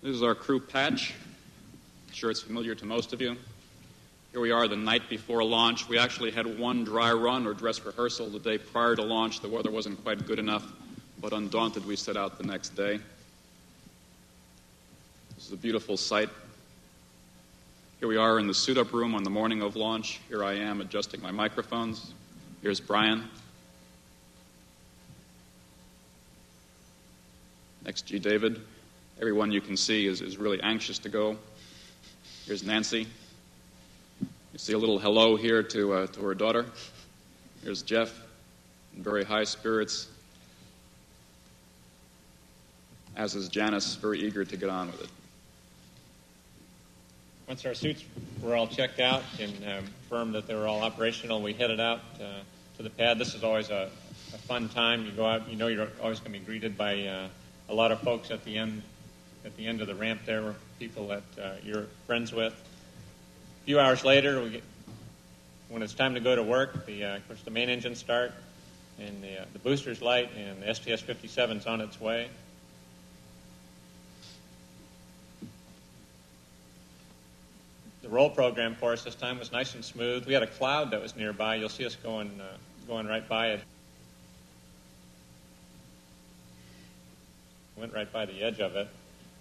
This is our crew patch. I'm sure it's familiar to most of you. Here we are the night before launch. We actually had one dry run or dress rehearsal the day prior to launch. The weather wasn't quite good enough, but undaunted, we set out the next day. This is a beautiful sight. Here we are in the suit-up room on the morning of launch. Here I am adjusting my microphones. Here's Brian. Next, G. David. Everyone you can see is really anxious to go. Here's Nancy. You see a little hello here to her daughter. Here's Jeff, in very high spirits, as is Janice, very eager to get on with it. Once our suits were all checked out and confirmed that they were all operational, we headed out to the pad. This is always a fun time. You go out, you know you're always going to be greeted by a lot of folks at the end of the ramp there, people that you're friends with. A few hours later, when it's time to go to work, of course the main engines start, and the boosters light, and the STS-57 is on its way. The roll program for us this time was nice and smooth. We had a cloud that was nearby. You'll see us going right by it. Went right by the edge of it.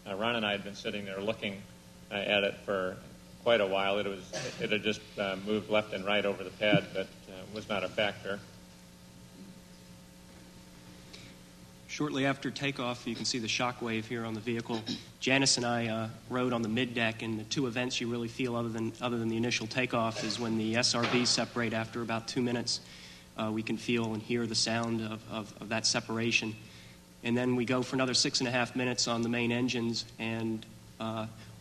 Ron and I had been sitting there looking at it for quite a while. It had just moved left and right over the pad, but was not a factor. Shortly after takeoff, you can see the shock wave here on the vehicle. Janice and I rode on the middeck, and the two events you really feel other than the initial takeoff is when the SRBs separate after about 2 minutes. We can feel and hear the sound of that separation. And then we go for another 6.5 minutes on the main engines, and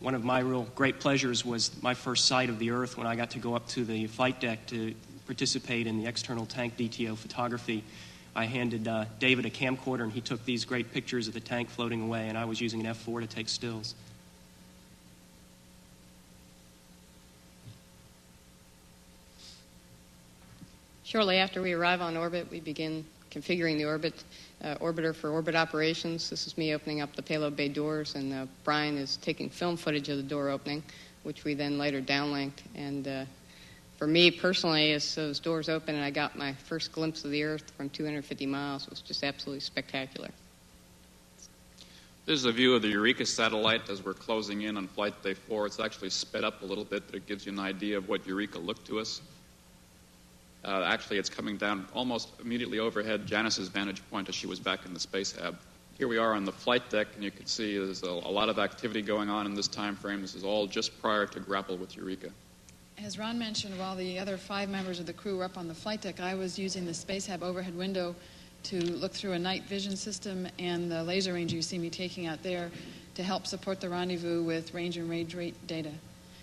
one of my real great pleasures was my first sight of the Earth when I got to go up to the flight deck to participate in the external tank DTO photography. I handed David a camcorder, and he took these great pictures of the tank floating away, and I was using an F4 to take stills. Shortly after we arrive on orbit, we begin configuring the orbiter for orbit operations. This is me opening up the payload bay doors, and Brian is taking film footage of the door opening, which we then later downlinked. And for me personally, as those doors opened and I got my first glimpse of the Earth from 250 miles, it was just absolutely spectacular. This is a view of the Eureka satellite as we're closing in on flight day 4. It's actually sped up a little bit, but it gives you an idea of what Eureka looked to us. Actually, it's coming down almost immediately overhead Janice's vantage point as she was back in the space hab. Here we are on the flight deck, and you can see there's a lot of activity going on in this time frame. This is all just prior to grapple with Eureka. As Ron mentioned, while the other 5 members of the crew were up on the flight deck, I was using the Space Hab overhead window to look through a night vision system and the laser ranger you see me taking out there to help support the rendezvous with range and range rate data.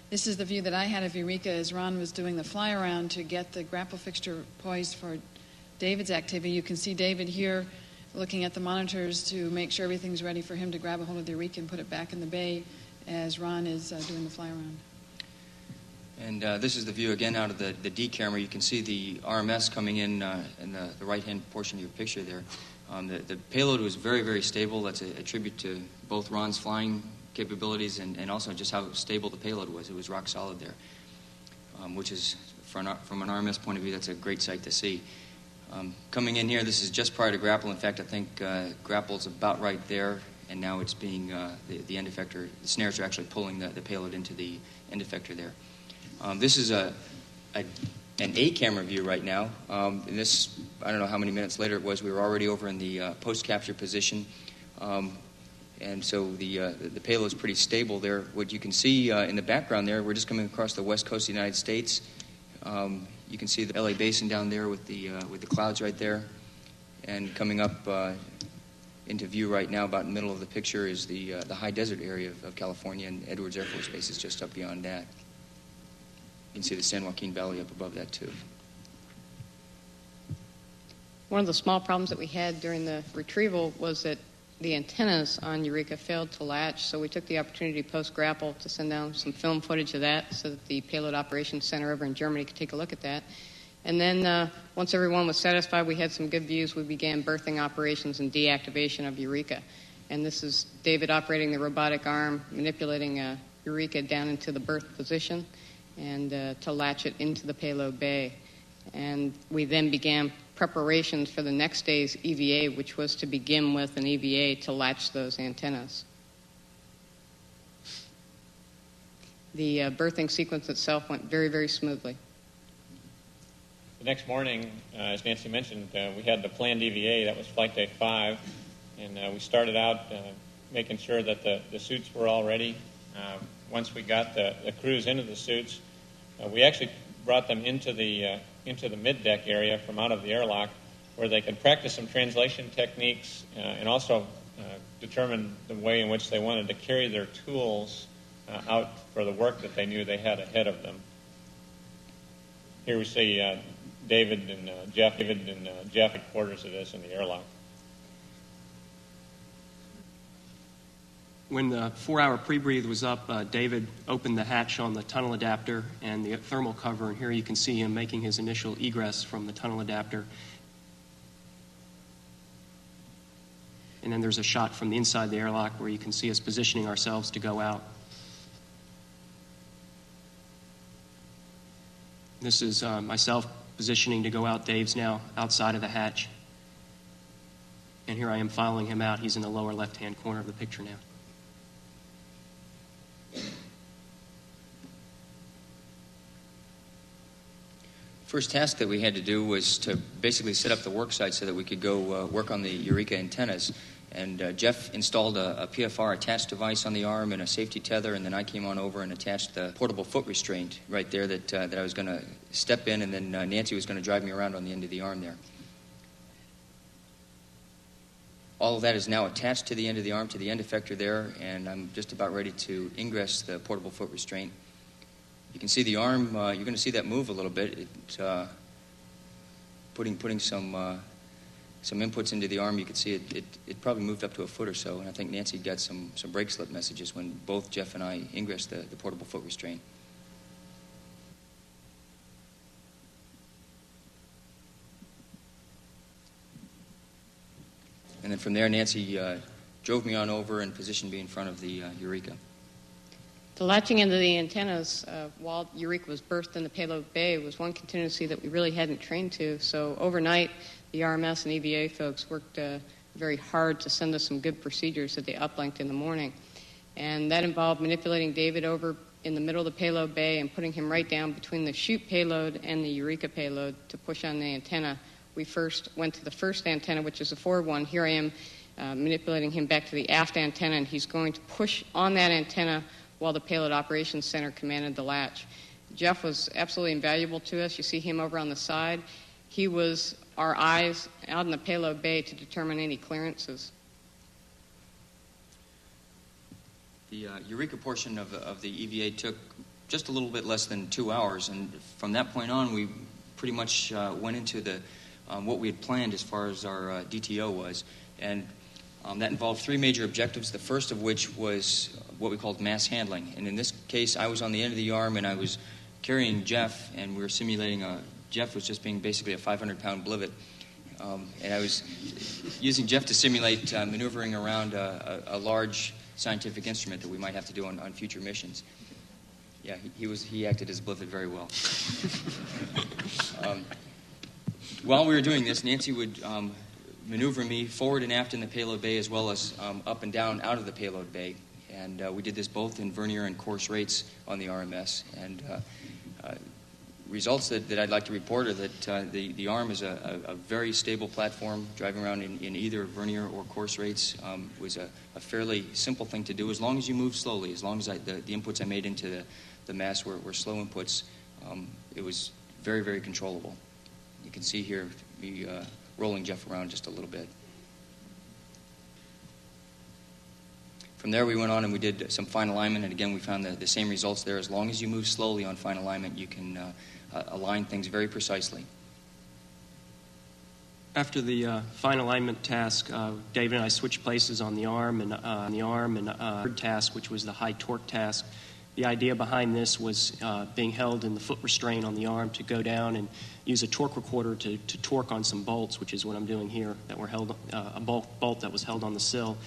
This is the view that I had of Eureka as Ron was doing the fly around to get the grapple fixture poised for David's activity. You can see David here looking at the monitors to make sure everything's ready for him to grab a hold of the Eureka and put it back in the bay as Ron is doing the fly around. And this is the view again out of the D camera. You can see the RMS coming in the right-hand portion of your picture there. The payload was very, very stable. That's a tribute to both Ron's flying capabilities and also just how stable the payload was. It was rock solid there, which is, from an RMS point of view, that's a great sight to see. Coming in here, this is just prior to grapple. In fact, I think grapple's about right there, and now it's being, the end effector, the snares are actually pulling the payload into the end effector there. This is an A camera view right now. And this, I don't know how many minutes later it was, we were already over in the post-capture position. And so the payload's pretty stable there. What you can see in the background there, we're just coming across the west coast of the United States. You can see the LA Basin down there with the clouds right there. And coming up into view right now, about in the middle of the picture, is the high desert area of California, and Edwards Air Force Base is just up beyond that. You can see the San Joaquin Valley up above that, too. One of the small problems that we had during the retrieval was that the antennas on Eureka failed to latch, so we took the opportunity post-grapple to send down some film footage of that so that the Payload Operations Center over in Germany could take a look at that. And then once everyone was satisfied we had some good views, we began berthing operations and deactivation of Eureka. And this is David operating the robotic arm, manipulating Eureka down into the berth position and to latch it into the payload bay. And we then began preparations for the next day's EVA, which was to begin with an EVA to latch those antennas. The berthing sequence itself went very, very smoothly. The next morning, as Nancy mentioned, we had the planned EVA. That was Flight Day 5. And we started out making sure that the suits were all ready. Once we got the crews into the suits, we actually brought them into the mid-deck area from out of the airlock, where they could practice some translation techniques and also determine the way in which they wanted to carry their tools out for the work that they knew they had ahead of them. Here we see David and Jeff at quarters of this in the airlock. When the 4-hour pre-breathe was up, David opened the hatch on the tunnel adapter and the thermal cover, and here you can see him making his initial egress from the tunnel adapter. And then there's a shot from the inside the airlock where you can see us positioning ourselves to go out. This is myself positioning to go out. Dave's now outside of the hatch. And here I am following him out. He's in the lower left-hand corner of the picture now. First task that we had to do was to basically set up the work site so that we could go work on the Eureka antennas. And Jeff installed a PFR attached device on the arm and a safety tether, and then I came on over and attached the portable foot restraint right there that I was going to step in, and then Nancy was going to drive me around on the end of the arm there. All of that is now attached to the end of the arm, to the end effector there, and I'm just about ready to ingress the portable foot restraint. You can see the arm, you're going to see that move a little bit. It's putting some inputs into the arm. You can see it probably moved up to a foot or so, and I think Nancy got some brake slip messages when both Jeff and I ingressed the portable foot restraint. And then from there, Nancy drove me on over and positioned me in front of the Eureka. The latching into the antennas while Eureka was berthed in the payload bay was one contingency that we really hadn't trained to. So overnight, the RMS and EVA folks worked very hard to send us some good procedures that they uplinked in the morning. And that involved manipulating David over in the middle of the payload bay and putting him right down between the chute payload and the Eureka payload to push on the antenna. We first went to the first antenna, which is the forward one. Here I am manipulating him back to the aft antenna, and he's going to push on that antenna while the Payload Operations Center commanded the latch. Jeff was absolutely invaluable to us. You see him over on the side. He was our eyes out in the payload bay to determine any clearances. The Eureka portion of the EVA took just a little bit less than 2 hours, and from that point on, we pretty much went into what we had planned as far as our DTO was, and that involved 3 major objectives, the first of which was what we called mass handling. And in this case, I was on the end of the arm, and I was carrying Jeff, and we were simulating Jeff was just being basically a 500-pound blivet. And I was using Jeff to simulate maneuvering around a large scientific instrument that we might have to do on future missions. Yeah, he acted as a blivet very well. While we were doing this, Nancy would maneuver me forward and aft in the payload bay as well as up and down out of the payload bay. And we did this both in vernier and course rates on the RMS. And results that I'd like to report are that the arm is a very stable platform. Driving around in either vernier or course rates was a fairly simple thing to do as long as you move slowly, as long as the inputs I made into the mass were slow inputs. It was very, very controllable. You can see here me rolling Jeff around just a little bit. From there, we went on and we did some fine alignment, and again, we found the same results there. As long as you move slowly on fine alignment, you can align things very precisely. After the fine alignment task, David and I switched places on the arm and third task, which was the high torque task. The idea behind this was being held in the foot restraint on the arm to go down and use a torque recorder to torque on some bolts, which is what I'm doing here, that were held, a bolt that was held on the sill.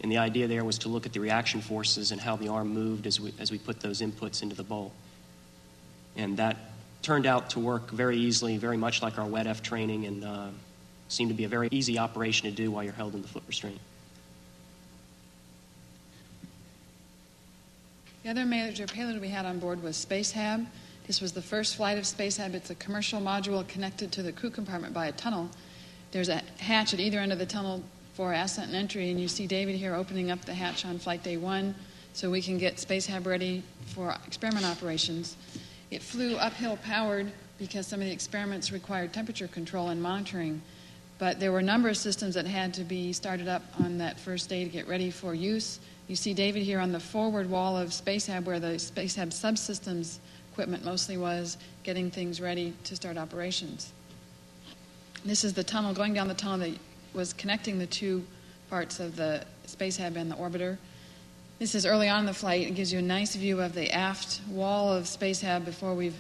And the idea there was to look at the reaction forces and how the arm moved as we put those inputs into the bowl. And that turned out to work very easily, very much like our wet F training, and seemed to be a very easy operation to do while you're held in the foot restraint. The other major payload we had on board was SpaceHab. This was the first flight of SpaceHab. It's a commercial module connected to the crew compartment by a tunnel. There's a hatch at either end of the tunnel for ascent and entry, and you see David here opening up the hatch on flight day 1 so we can get SpaceHab ready for experiment operations. It flew uphill powered because some of the experiments required temperature control and monitoring, but there were a number of systems that had to be started up on that first day to get ready for use. You see David here on the forward wall of SpaceHab where the SpaceHab subsystems equipment mostly was, getting things ready to start operations. This is the tunnel, going down the tunnel that was connecting the two parts of the SpaceHab and the orbiter. This is early on in the flight. It gives you a nice view of the aft wall of SpaceHab before we've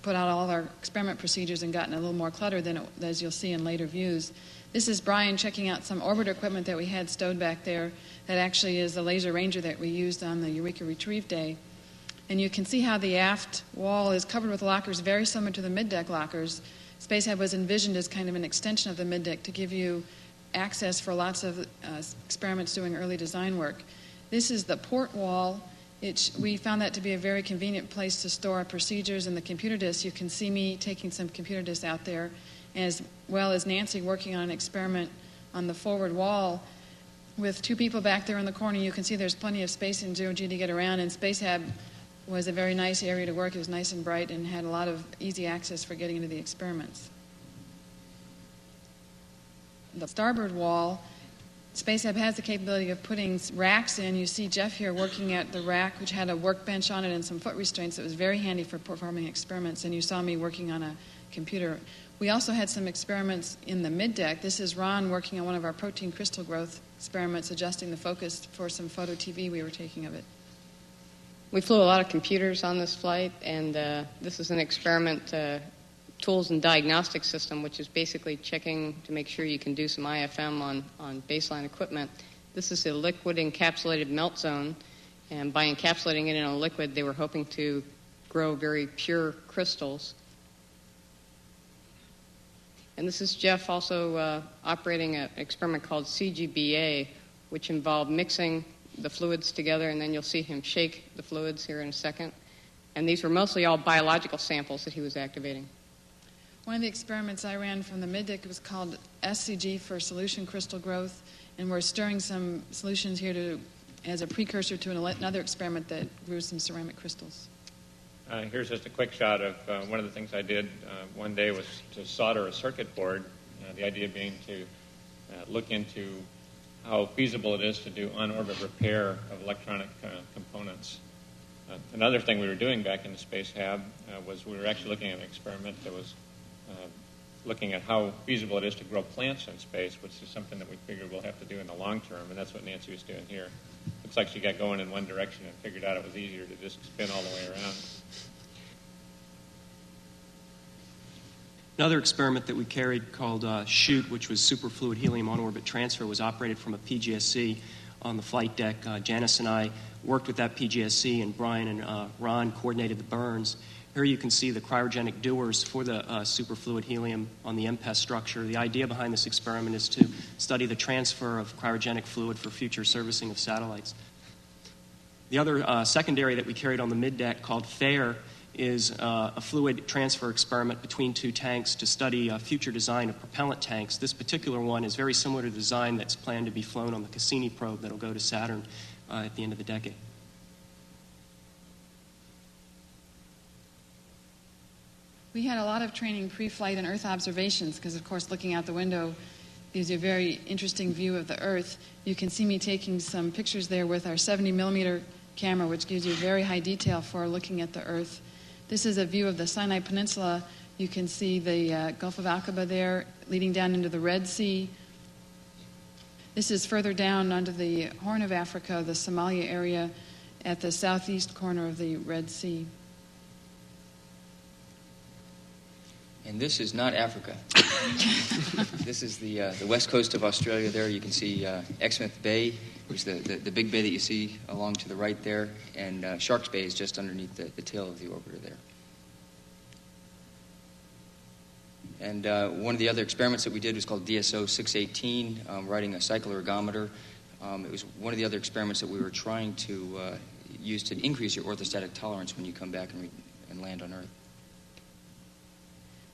put out all our experiment procedures and gotten a little more cluttered than as you'll see in later views. This is Brian checking out some orbiter equipment that we had stowed back there that actually is the laser ranger that we used on the Eureka Retrieve Day. And you can see how the aft wall is covered with lockers very similar to the mid-deck lockers. SpaceHab was envisioned as kind of an extension of the mid-deck to give you access for lots of experiments doing early design work. This is the port wall. We found that to be a very convenient place to store our procedures and the computer disks. You can see me taking some computer disks out there, as well as Nancy working on an experiment on the forward wall. With two people back there in the corner, you can see there's plenty of space in zero-G to get around, and SpaceHab was a very nice area to work. It was nice and bright and had a lot of easy access for getting into the experiments. The starboard wall, SpaceHab has the capability of putting racks in. You see Jeff here working at the rack, which had a workbench on it and some foot restraints. It was very handy for performing experiments, and you saw me working on a computer. We also had some experiments in the mid-deck. This is Ron working on one of our protein crystal growth experiments, adjusting the focus for some photo TV we were taking of it. We flew a lot of computers on this flight, and this is an experiment tools and diagnostic system, which is basically checking to make sure you can do some IFM on baseline equipment. This is a liquid encapsulated melt zone, and by encapsulating it in a liquid, they were hoping to grow very pure crystals. And this is Jeff also operating an experiment called CGBA, which involved mixing the fluids together, and then you'll see him shake the fluids here in a second. And these were mostly all biological samples that he was activating. One of the experiments I ran from the mid-deck was called SCG for solution crystal growth, and we're stirring some solutions here as a precursor to another experiment that grew some ceramic crystals. Here's just a quick shot of one of the things I did one day was to solder a circuit board, the idea being to look into how feasible it is to do on-orbit repair of electronic components. Another thing we were doing back in the SpaceHab was we were actually looking at an experiment that was looking at how feasible it is to grow plants in space, which is something that we figured we'll have to do in the long term, and that's what Nancy was doing here. Looks like she got going in one direction and figured out it was easier to just spin all the way around. Another experiment that we carried called SHOOT, which was superfluid helium on-orbit transfer, was operated from a PGSC on the flight deck. Janice and I worked with that PGSC, and Brian and Ron coordinated the burns. Here you can see the cryogenic dewars for the superfluid helium on the MPES structure. The idea behind this experiment is to study the transfer of cryogenic fluid for future servicing of satellites. The other secondary that we carried on the mid-deck called FAIR is a fluid transfer experiment between two tanks to study future design of propellant tanks. This particular one is very similar to the design that's planned to be flown on the Cassini probe that will go to Saturn at the end of the decade. We had a lot of training pre-flight and Earth observations because, of course, looking out the window gives you a very interesting view of the Earth. You can see me taking some pictures there with our 70-millimeter camera, which gives you very high detail for looking at the Earth. This is a view of the Sinai Peninsula. You can see the Gulf of Aqaba there leading down into the Red Sea. This is further down onto the Horn of Africa, the Somalia area at the southeast corner of the Red Sea. And this is not Africa. This is the west coast of Australia there. You can see Exmouth Bay, which is the big bay that you see along to the right there, and Sharks Bay is just underneath the tail of the orbiter there. And one of the other experiments that we did was called DSO 618, riding a cycloergometer. It was one of the other experiments that we were trying to use to increase your orthostatic tolerance when you come back and land on Earth.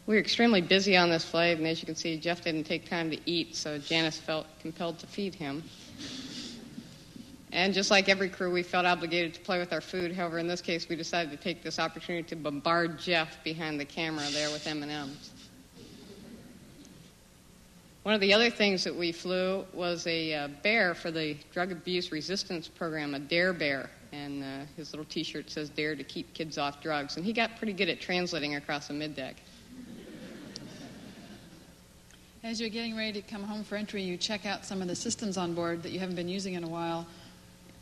We were extremely busy on this flight, and as you can see, Jeff didn't take time to eat, so Janice felt compelled to feed him. And just like every crew, we felt obligated to play with our food. However, in this case, we decided to take this opportunity to bombard Jeff behind the camera there with M&Ms. One of the other things that we flew was a bear for the Drug Abuse Resistance Program, a DARE bear. And his little T-shirt says, "Dare to keep kids off drugs." And he got pretty good at translating across the middeck. As you're getting ready to come home for entry, you check out some of the systems on board that you haven't been using in a while,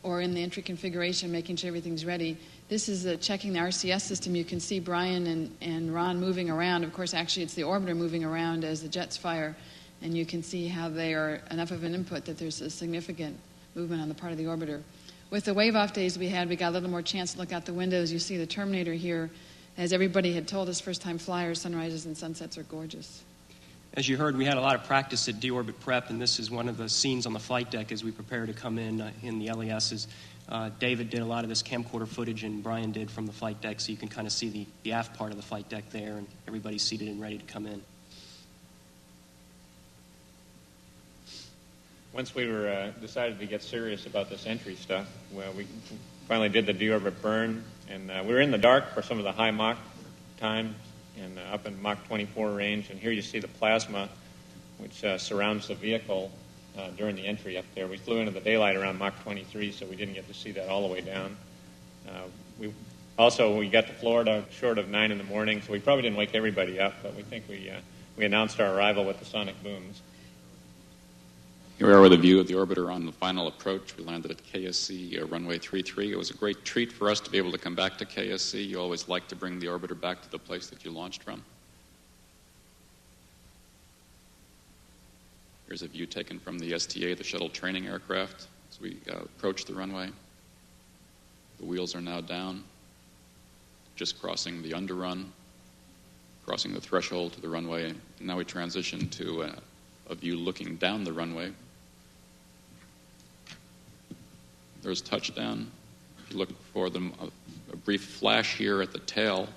or in the entry configuration, making sure everything's ready. This is checking the RCS system. You can see Brian and Ron moving around. Of course, actually, it's the orbiter moving around as the jets fire, and you can see how they are enough of an input that there's a significant movement on the part of the orbiter. With the wave-off days we had, we got a little more chance to look out the windows. You see the Terminator here. As everybody had told us, first-time flyers, sunrises and sunsets are gorgeous. As you heard, we had a lot of practice at deorbit prep, and this is one of the scenes on the flight deck as we prepare to come in the LESs. David did a lot of this camcorder footage, and Brian did from the flight deck, so you can kind of see the aft part of the flight deck there, and everybody's seated and ready to come in. Once we were decided to get serious about this entry stuff, well, we finally did the deorbit burn, and we were in the dark for some of the high Mach times, and up in Mach 24 range. And here you see the plasma, which surrounds the vehicle during the entry up there. We flew into the daylight around Mach 23, so we didn't get to see that all the way down. We got to Florida short of 9 in the morning, so we probably didn't wake everybody up, but we think we announced our arrival with the sonic booms. Here we are with a view of the orbiter on the final approach. We landed at KSC runway 33. It was a great treat for us to be able to come back to KSC. You always like to bring the orbiter back to the place that you launched from. Here's a view taken from the STA, the shuttle training aircraft, as we approach the runway. The wheels are now down, just crossing the underrun, crossing the threshold to the runway. And now we transition to a view looking down the runway. There's touchdown. If you look for them, a brief flash here at the tail,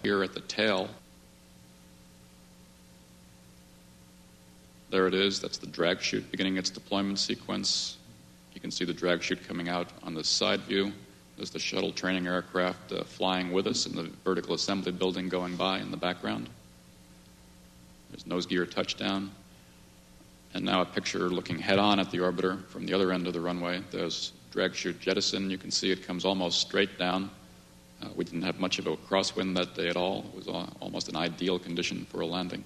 There it is. That's the drag chute beginning its deployment sequence. You can see the drag chute coming out on the side view. There's the shuttle training aircraft flying with us and the vertical assembly building going by in the background. There's nose gear touchdown. And now a picture looking head-on at the orbiter from the other end of the runway. There's drag chute jettison. You can see it comes almost straight down. We didn't have much of a crosswind that day at all. It was almost an ideal condition for a landing.